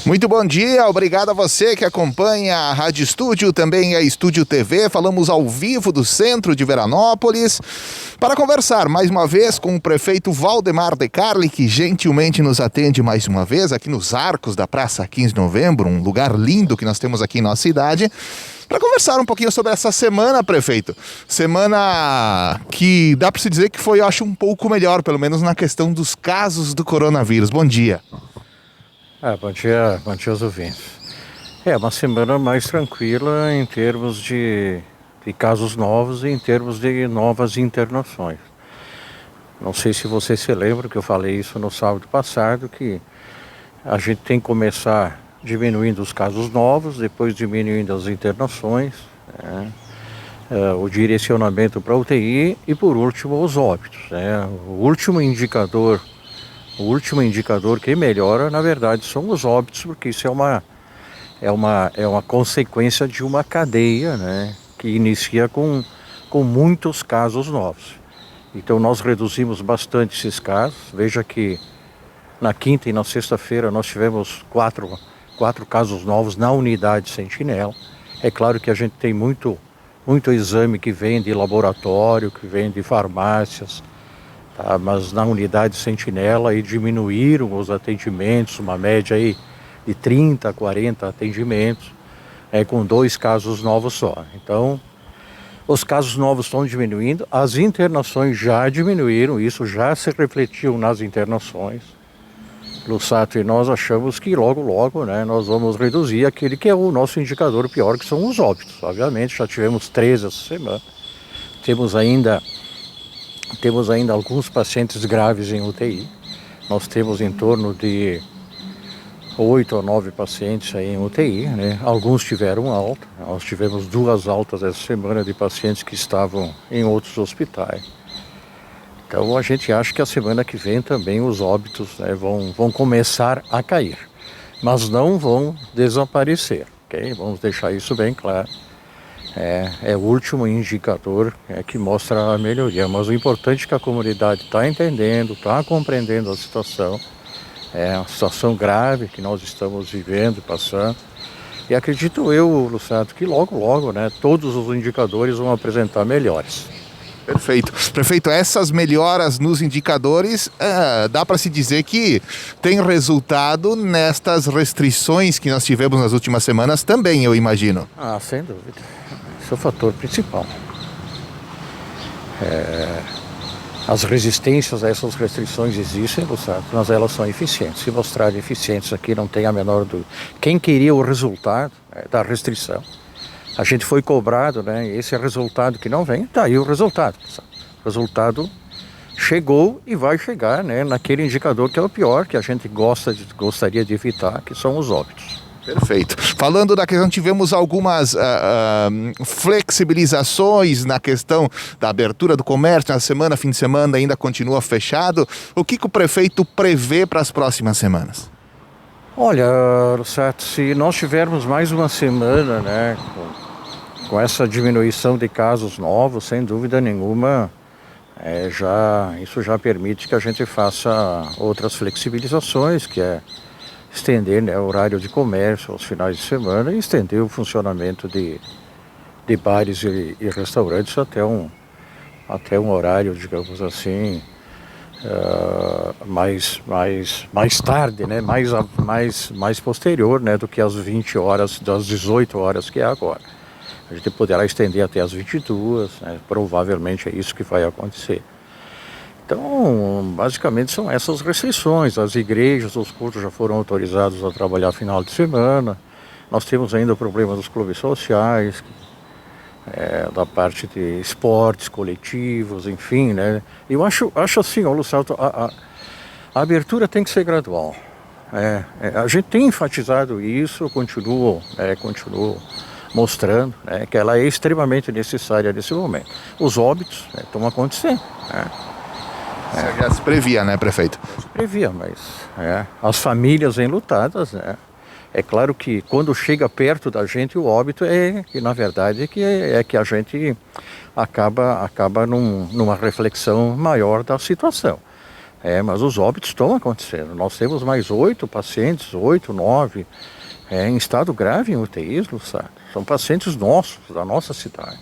Muito bom dia, obrigado a você que acompanha a Rádio Estúdio, também a Estúdio TV. Falamos ao vivo do centro de Veranópolis para conversar mais uma vez com o prefeito Valdemar De Carli, que gentilmente nos atende mais uma vez aqui nos arcos da Praça 15 de Novembro, um lugar lindo que nós temos aqui em nossa cidade, para conversar um pouquinho sobre essa semana, prefeito. Semana que dá para se dizer que foi, eu acho, um pouco melhor, pelo menos na questão dos casos do coronavírus. Bom dia. Bom dia aos ouvintes. É uma semana mais tranquila em termos de casos novos e em termos de novas internações. Não sei se você se lembra que eu falei isso no sábado passado, que a gente tem que começar diminuindo os casos novos, depois diminuindo as internações, o direcionamento para UTI e, por último, os óbitos. O último indicador que melhora, na verdade, são os óbitos, porque isso é uma consequência de uma cadeia, que inicia com muitos casos novos. Então nós reduzimos bastante esses casos. Veja que na quinta e na sexta-feira nós tivemos quatro casos novos na unidade Sentinela. É claro que a gente tem muito exame que vem de laboratório, que vem de farmácias, mas na unidade Sentinela aí diminuíram os atendimentos, uma média aí de 30 a 40 atendimentos, com 2 casos novos só. Então, os casos novos estão diminuindo, as internações já diminuíram, isso já se refletiu nas internações. Lussato e nós achamos que logo nós vamos reduzir aquele que é o nosso indicador pior, que são os óbitos. Obviamente, já tivemos 13 essa semana, temos ainda alguns pacientes graves em UTI. Nós temos em torno de 8 a 9 pacientes aí em UTI, Alguns tiveram alta. Nós tivemos 2 altas essa semana de pacientes que estavam em outros hospitais. Então a gente acha que a semana que vem também os óbitos vão começar a cair. Mas não vão desaparecer, ok? Vamos deixar isso bem claro. É o último indicador que mostra a melhoria, mas o importante é que a comunidade está entendendo, está compreendendo a situação. É uma situação grave que nós estamos vivendo, passando, e acredito eu, Luciano, que logo, todos os indicadores vão apresentar melhores. Perfeito. Prefeito, essas melhoras nos indicadores, dá para se dizer que tem resultado nestas restrições que nós tivemos nas últimas semanas também, eu imagino. Sem dúvida. Esse é o fator principal. As resistências a essas restrições existem, mas elas são eficientes. Se mostrarem eficientes aqui, não tem a menor dúvida. Quem queria o resultado da restrição? A gente foi cobrado, esse é o resultado que não vem, está aí o resultado. O resultado chegou e vai chegar, naquele indicador que é o pior, que a gente gostaria de evitar, que são os óbitos. Perfeito. Falando da questão, tivemos algumas flexibilizações na questão da abertura do comércio. Na semana, fim de semana, ainda continua fechado. O que o prefeito prevê para as próximas semanas? Olha, Luciano, se nós tivermos mais uma semana, com essa diminuição de casos novos, sem dúvida nenhuma, isso já permite que a gente faça outras flexibilizações, que é estender o horário de comércio aos finais de semana e estender o funcionamento de bares e restaurantes até um horário, digamos assim, mais tarde, mais posterior, do que às 20 horas, das 18 horas que é agora. A gente poderá estender até às 22, provavelmente é isso que vai acontecer. Então, basicamente são essas restrições. As igrejas, os cultos já foram autorizados a trabalhar final de semana. Nós temos ainda o problema dos clubes sociais, da parte de esportes coletivos, enfim, Eu acho assim, Luciano, a abertura tem que ser gradual. A gente tem enfatizado isso, eu continuo mostrando que ela é extremamente necessária nesse momento. Os óbitos estão acontecendo. Você já se previa, prefeito? Se previa, mas as famílias enlutadas, É claro que quando chega perto da gente o óbito na verdade, que a gente acaba numa reflexão maior da situação. Mas os óbitos estão acontecendo. Nós temos mais 8 pacientes, 8, 9, em estado grave em UTIs, Luciano. São pacientes nossos, da nossa cidade.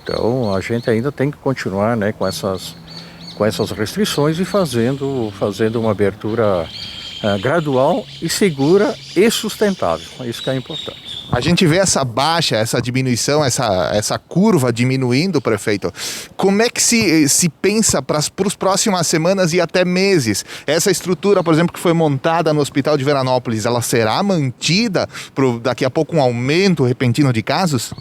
Então a gente ainda tem que continuar, né, com essas restrições e fazendo uma abertura gradual e segura e sustentável. Isso que é importante. A gente vê essa baixa, essa diminuição, essa curva diminuindo, prefeito. Como é que se pensa para as próximas semanas e até meses? Essa estrutura, por exemplo, que foi montada no Hospital de Veranópolis, ela será mantida daqui a pouco um aumento repentino de casos?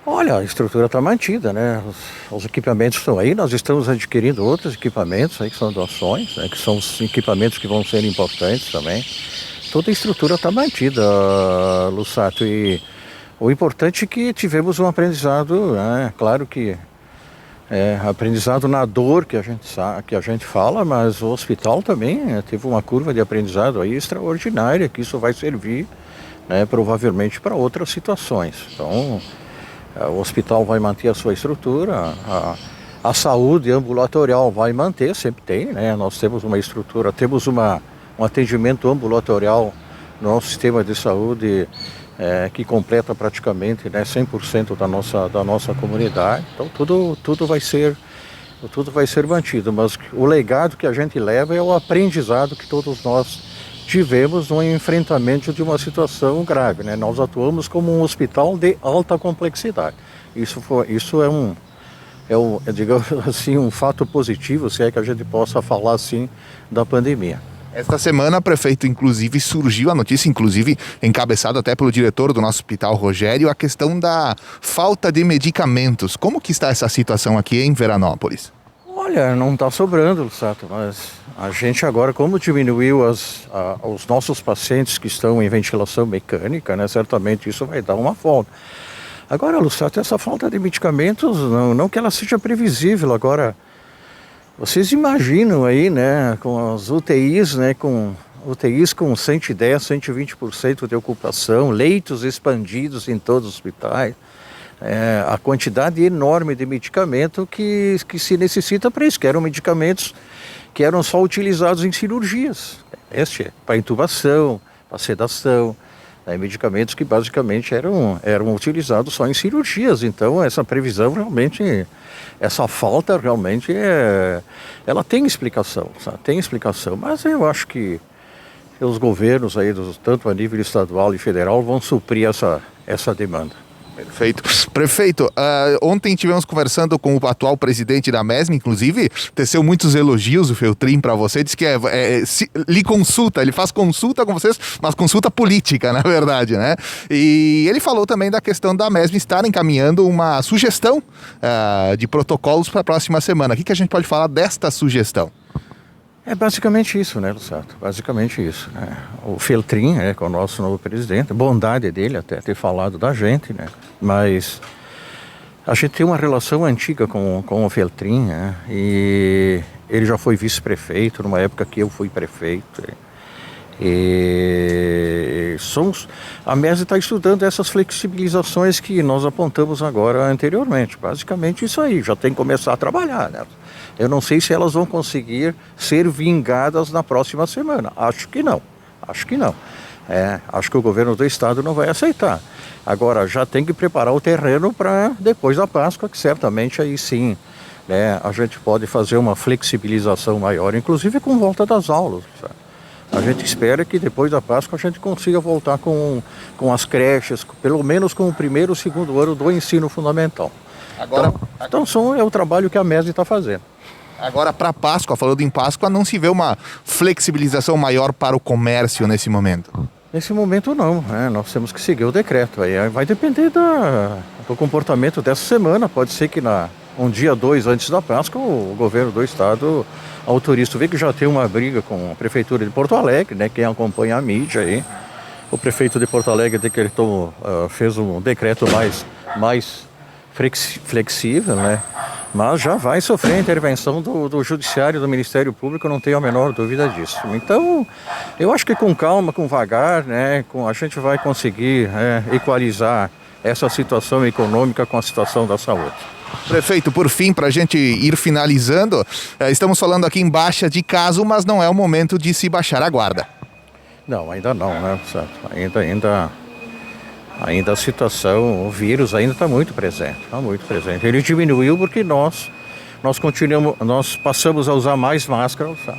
Olha, a estrutura está mantida, né? Os equipamentos estão aí, nós estamos adquirindo outros equipamentos aí que são doações, né? Que são os equipamentos que vão ser importantes também. Toda a estrutura está mantida, Lussato, e o importante é que tivemos um aprendizado, né? Claro que aprendizado na dor que a gente fala, mas o hospital também teve uma curva de aprendizado aí extraordinária, que isso vai servir, né, provavelmente para outras situações. Então, o hospital vai manter a sua estrutura, a saúde ambulatorial vai manter, sempre tem, né? Nós temos uma estrutura, temos um atendimento ambulatorial no nosso sistema de saúde que completa praticamente, né, 100% da nossa comunidade. Então tudo vai ser mantido, mas o legado que a gente leva é o aprendizado que todos nós tivemos no enfrentamento de uma situação grave, né? Nós atuamos como um hospital de alta complexidade. Isso é digamos assim, um fato positivo, se é que a gente possa falar assim, da pandemia. Esta semana, prefeito, inclusive, surgiu a notícia, inclusive encabeçada até pelo diretor do nosso hospital, Rogério, a questão da falta de medicamentos. Como que está essa situação aqui em Veranópolis? Olha, não está sobrando, Lusato, mas a gente agora, como diminuiu os nossos pacientes que estão em ventilação mecânica, né, certamente isso vai dar uma folga. Agora, Lusato, essa falta de medicamentos, não que ela seja previsível, agora, vocês imaginam aí, né, com as UTIs, né, com UTIs com 110, 120% de ocupação, leitos expandidos em todos os hospitais, a quantidade enorme de medicamento que se necessita para isso, que eram medicamentos que eram só utilizados em cirurgias, para intubação, para sedação, medicamentos que basicamente eram utilizados só em cirurgias. Então essa previsão realmente, essa falta realmente ela tem explicação, sabe? Tem explicação, mas eu acho que os governos aí, tanto a nível estadual e federal, vão suprir essa demanda. Perfeito. Prefeito, ontem estivemos conversando com o atual presidente da MESM, inclusive, teceu muitos elogios o Feltrin para você, disse que lhe consulta, ele faz consulta com vocês, mas consulta política, na verdade, né? E ele falou também da questão da MESM estar encaminhando uma sugestão de protocolos para a próxima semana. O que a gente pode falar desta sugestão? É basicamente isso, né, Lusato? Basicamente isso, né? O Feltrin, que é o nosso novo presidente, bondade dele até ter falado da gente, né? Mas a gente tem uma relação antiga com o Feltrin, né? E ele já foi vice-prefeito numa época que eu fui prefeito. E a MESM está estudando essas flexibilizações que nós apontamos agora anteriormente. Basicamente isso aí, já tem que começar a trabalhar, né? Eu não sei se elas vão conseguir ser vingadas na próxima semana. Acho que não. Acho que o governo do estado não vai aceitar. Agora, já tem que preparar o terreno para depois da Páscoa, que certamente aí sim, né, a gente pode fazer uma flexibilização maior, inclusive com volta das aulas, sabe? A gente espera que depois da Páscoa a gente consiga voltar com as creches, pelo menos com o primeiro e o segundo ano do ensino fundamental. Então é o trabalho que a MESM está fazendo. Agora, para Páscoa, falando em Páscoa, não se vê uma flexibilização maior para o comércio nesse momento? Nesse momento não, nós temos que seguir o decreto. Aí vai depender do comportamento dessa semana. Pode ser que um dia, 2 antes da Páscoa, o governo do estado autorize. Tu vê que já tem uma briga com a prefeitura de Porto Alegre, né? Quem acompanha a mídia aí. O prefeito de Porto Alegre decretou, fez um decreto mais flexível, né? Mas já vai sofrer a intervenção do Judiciário, do Ministério Público, não tenho a menor dúvida disso. Então, eu acho que com calma, com vagar, né, a gente vai conseguir equalizar essa situação econômica com a situação da saúde. Prefeito, por fim, para a gente ir finalizando, estamos falando aqui em baixa de caso, mas não é o momento de se baixar a guarda. Não, ainda não, né? Ainda a situação, o vírus ainda está muito presente, Ele diminuiu porque nós passamos a usar mais máscara, sabe?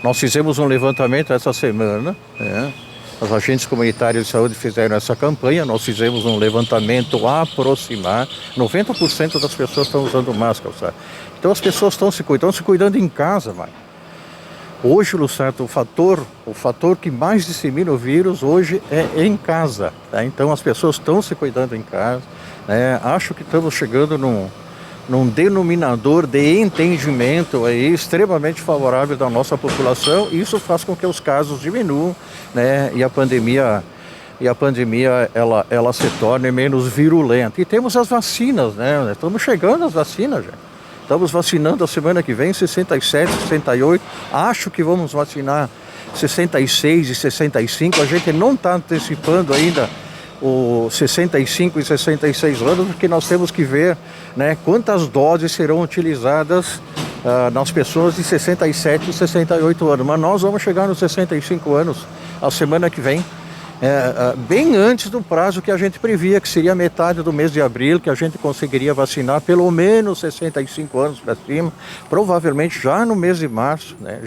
Nós fizemos um levantamento essa semana, né? Os agentes comunitários de saúde fizeram essa campanha, nós fizemos um levantamento a aproximar, 90% das pessoas estão usando máscara, sabe? Então as pessoas estão se cuidando em casa, mãe. Hoje, Lucerto, o fator que mais dissemina o vírus hoje é em casa, tá? Então as pessoas estão se cuidando em casa, né? Acho que estamos chegando num denominador de entendimento aí extremamente favorável da nossa população. Isso faz com que os casos diminuam, né? E a pandemia ela se torne menos virulenta. E temos as vacinas, né? Estamos chegando às vacinas, gente. Estamos vacinando a semana que vem 67, 68. Acho que vamos vacinar 66 e 65. A gente não está antecipando ainda o 65 e 66 anos, porque nós temos que ver, né, quantas doses serão utilizadas nas pessoas de 67 e 68 anos. Mas nós vamos chegar nos 65 anos a semana que vem. Bem antes do prazo que a gente previa, que seria metade do mês de abril, que a gente conseguiria vacinar pelo menos 65 anos para cima. Provavelmente já no mês de março, né?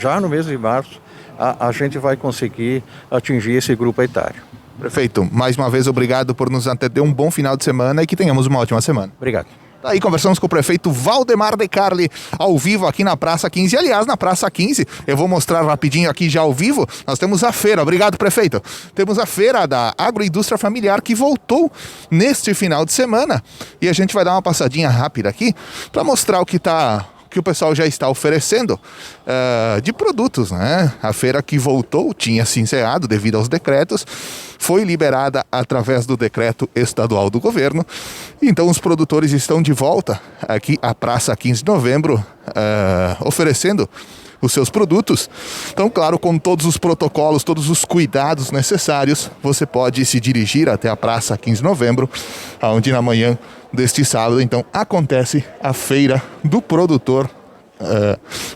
A gente vai conseguir atingir esse grupo etário. Prefeito, mais uma vez obrigado por nos atender, um bom final de semana e que tenhamos uma ótima semana. Obrigado. Aí conversamos com o prefeito Valdemar De Carli, ao vivo aqui na Praça 15. Aliás, na Praça 15, eu vou mostrar rapidinho aqui já ao vivo, nós temos a feira. Obrigado, prefeito. Temos a feira da agroindústria familiar que voltou neste final de semana. E a gente vai dar uma passadinha rápida aqui para mostrar o que o pessoal já está oferecendo de produtos, né? A feira que voltou tinha se encerrado devido aos decretos, foi liberada através do decreto estadual do governo. Então os produtores estão de volta aqui à Praça 15 de Novembro, oferecendo os seus produtos. Então, claro, com todos os protocolos, todos os cuidados necessários, você pode se dirigir até a Praça 15 de Novembro, onde na manhã deste sábado, então, acontece a feira do produtor,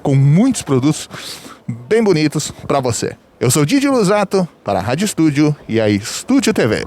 com muitos produtos bem bonitos para você. Eu sou Didi Luzato, para a Rádio Estúdio e a Estúdio TV.